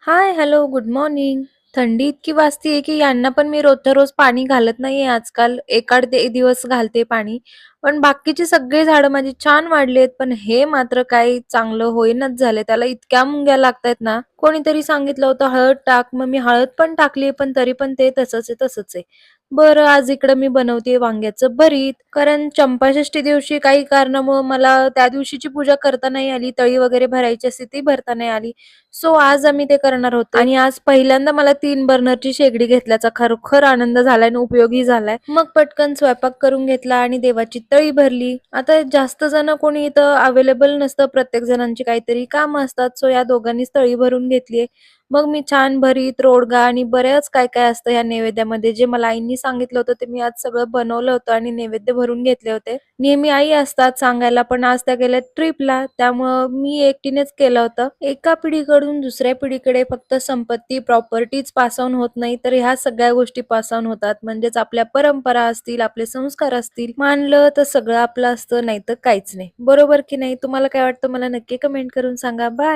हाय, hello, good morning. थंडी इतकी वाजतीये की यांना पण मी रोजच्या रोज पाणी घालत नाहीये आजकाल. एखाद दिवस घालते पाणी. पण बाकीची सगळी झाडं माझी छान वाढली आहेत. पण हे मात्र काही चांगलं होईनाच झालंय. त्याला इतक्या मुंग्या लागतायत ना. कोणीतरी सांगितलं होतं हळद टाक. मग मी हळद पण टाकली पण तरी पण ते तसंच आहे, तसंच आहे. बरं आज इकडं मी बनवतेय वांग्याचं भरीत. कारण चंपाषष्ठी दिवशी काही कारणामुळं मला त्या दिवशीची पूजा करता नाही आली. तळी वगैरे भरायची असते ती भरता नाही आली. सो आज आम्ही ते करणार होते आणि आज पहिल्यांदा मला 3 बर्नरची शेगडी घेतल्याचा खरोखर आनंद झालाय आणि उपयोगी झालाय. मग पटकन स्वयंपाक करून घेतला आणि देवाची तळी भरली. आता जास्त जण कोणी इथं अवेलेबल नसतं. प्रत्येक जणांची काहीतरी कामं असतात. सो या दोघांनीच तळी भरून घेतलीये. मग मी छान भरीत, रोडगा आणि बऱ्याच काय-काय असतं या नैवेद्यामध्ये जे मला आईंनी सांगितलं होतं ते मी आज सगळं बनवलं होतं आणि नैवेद्य भरून घेतले होते. नेहमी आई असतात सांगायला, पण आज त्या गेल्यात ट्रिपला. त्यामुळं मी एकटीनेच केलं होतं. एका पिढीकडून दुसऱ्या पिढीकडे फक्त संपत्ती, प्रॉपर्टीज पास ऑन होत नाही, तर ह्या सगळ्या गोष्टी पास ऑन होतात. म्हणजेच आपल्या परंपरा असतील, आपले संस्कार असतील. मानलं तर सगळं आपलं असतं, नाहीतर काहीच नाही. बरोबर की नाही? तुम्हाला काय वाटतं मला नक्की कमेंट करून सांगा. बाय.